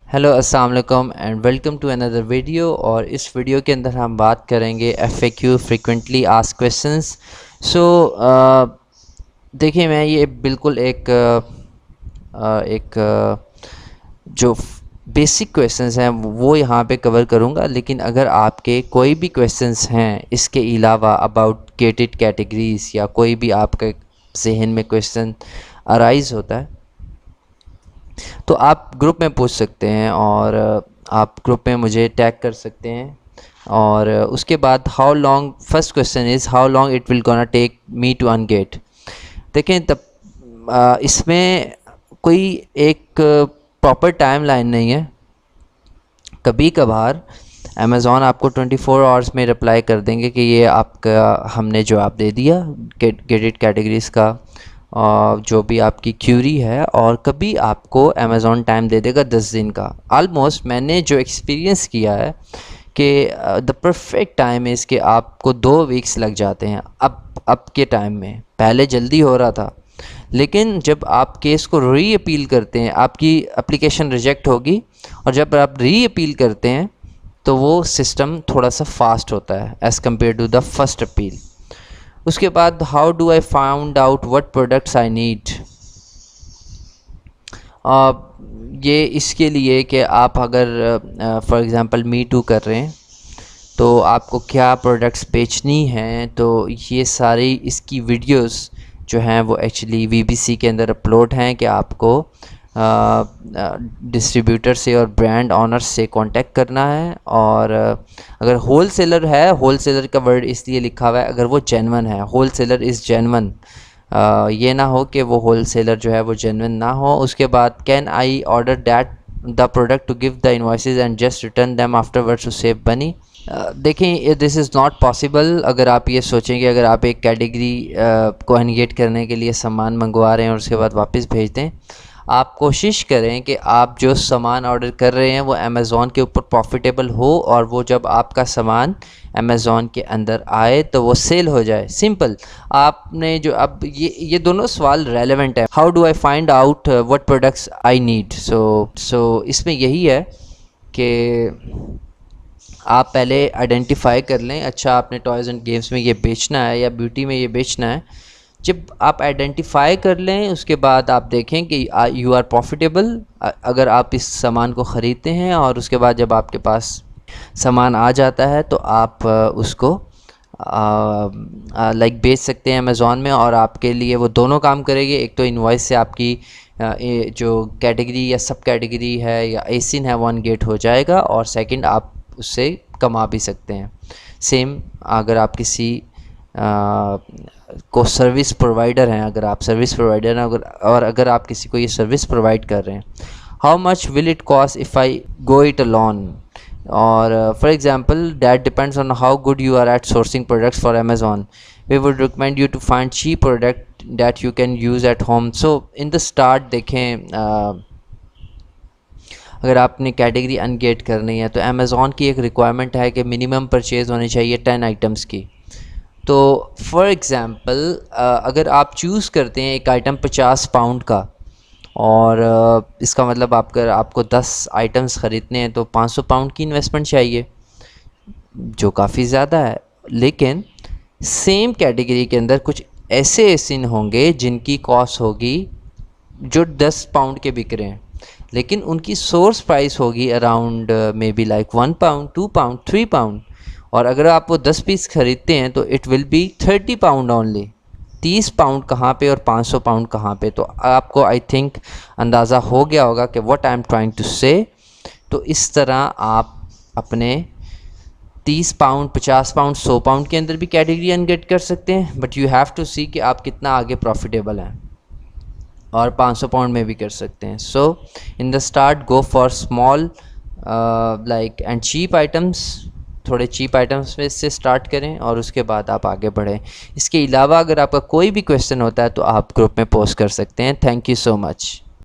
Hello अस्सलाम वालेकुम and welcome to another video. और इस वीडियो के अंदर हम बात करेंगे FAQ frequently asked questions. So देखिए, मैं ये बिल्कुल जो बेसिक क्वेश्चंस हैं वो यहाँ पे कवर करूँगा, लेकिन अगर आपके कोई भी क्वेश्चंस हैं इसके अलावा अबाउट गेटेड कैटेगरीज या कोई भी आपके जहन में क्वेश्चन अराइज़ होता है तो आप ग्रुप में पूछ सकते हैं और आप ग्रुप में मुझे टैग कर सकते हैं। और उसके बाद how long, first question is how long it will gonna take me to unget. देखें, तब इसमें कोई एक प्रॉपर टाइम लाइन नहीं है। कभी कभार अमेज़ॉन आपको 24 आवर्स में रिप्लाई कर देंगे कि ये आपका हमने जवाब दे दिया गेटेड कैटेगरीज़ का जो भी आपकी क्यूरी है। और कभी आपको अमेज़ॉन टाइम दे देगा 10 दिन का। ऑलमोस्ट मैंने जो एक्सपीरियंस किया है कि द परफेक्ट टाइम इज़ कि आपको 2 वीक्स लग जाते हैं अब के टाइम में। पहले जल्दी हो रहा था, लेकिन जब आप केस को री अपील करते हैं, आपकी एप्लीकेशन रिजेक्ट होगी और जब आप री अपील करते हैं तो वो सिस्टम थोड़ा सा फास्ट होता है as compare to the first appeal. उसके बाद how do I found out what products I need. ये इसके लिए कि आप अगर फॉर एग्ज़ाम्पल मी टू कर रहे हैं तो आपको क्या प्रोडक्ट्स बेचनी हैं, तो ये सारी इसकी वीडियोस जो हैं वो एक्चुअली VBC के अंदर अपलोड हैं कि आपको डिस्ट्रीब्यूटर से और ब्रांड ऑनर्स से कांटेक्ट करना है। और अगर होल सेलर है, होल सेलर का वर्ड इसलिए लिखा हुआ है अगर वो जेन्युइन है, होल सेलर इज़ जेन्युइन। ये ना हो कि वो होल सेलर जो है वो जेन्युइन ना हो। उसके बाद can I order that the product to give the invoices and just return them afterwards to save money. देखें, दिस इज़ नॉट पॉसिबल। अगर आप ये सोचें कि अगर आप एक कैटेगरी को एनगेट करने के लिए सामान मंगवा रहे हैं और उसके बाद वापस भेज दें, आप कोशिश करें कि आप जो सामान ऑर्डर कर रहे हैं वो अमेज़ॉन के ऊपर प्रॉफिटेबल हो और वो जब आपका सामान अमेज़ॉन के अंदर आए तो वो सेल हो जाए। सिंपल। आपने जो अब ये दोनों सवाल रेलेवेंट है। How do I find out what products I need. So इसमें यही है कि आप पहले आइडेंटिफाई कर लें, अच्छा आपने टॉयज़ एंड गेम्स में ये बेचना है या ब्यूटी में ये बेचना है। जब आप आइडेंटिफाई कर लें उसके बाद आप देखें कि यू आर प्रॉफिटेबल अगर आप इस सामान को ख़रीदते हैं। और उसके बाद जब आपके पास सामान आ जाता है तो आप उसको लाइक बेच सकते हैं अमेज़ॉन में, और आपके लिए वो दोनों काम करेगी। एक तो इनवॉइस से आपकी जो कैटेगरी या सब कैटेगरी है या एसिन है वो अनगेट हो जाएगा, और सेकंड आप उससे कमा भी सकते हैं। सेम अगर आप किसी को सर्विस प्रोवाइडर हैं, अगर आप सर्विस प्रोवाइडर हैं और अगर आप किसी को ये सर्विस प्रोवाइड कर रहे हैं, how much will it cost if I go it alone. और for example that depends on how good you are at sourcing products for Amazon. We would recommend you to find cheap product that you can use at home. So in the start देखें, अगर आपने category अनगेट करनी है तो Amazon की एक requirement है कि मिनिमम परचेज़ होनी चाहिए 10 आइटम्स की। तो फॉर एग्ज़ाम्पल अगर आप चूज़ करते हैं एक आइटम 50 पाउंड का, और इसका मतलब आपको 10 आइटम्स ख़रीदने हैं तो 500 पाउंड की इन्वेस्टमेंट चाहिए, जो काफ़ी ज़्यादा है। लेकिन सेम कैटेगरी के अंदर कुछ ऐसे एसिन होंगे जिनकी कॉस्ट होगी जो 10 पाउंड के बिक रहे हैं, लेकिन उनकी सोर्स प्राइस होगी around may be like 1 pound, 2 pound, 3 pound. और अगर आप वो 10 पीस ख़रीदते हैं तो it will be 30 pound only. 30 pound कहाँ पे और 500 पाउंड कहाँ पे, तो आपको आई थिंक अंदाज़ा हो गया होगा कि what I am trying to say. तो इस तरह आप अपने 30 पाउंड, 50 पाउंड, 100 पाउंड के अंदर भी कैटेगरी अनगेट कर सकते हैं, बट यू हैव टू सी कि आप कितना आगे प्रॉफिटेबल हैं। और 500 पाउंड में भी कर सकते हैं। So in the start go for small like and cheap items. थोड़े चीप आइटम्स में से स्टार्ट करें और उसके बाद आप आगे बढ़ें। इसके अलावा अगर आपका कोई भी क्वेश्चन होता है तो आप ग्रुप में पोस्ट कर सकते हैं। Thank you so much.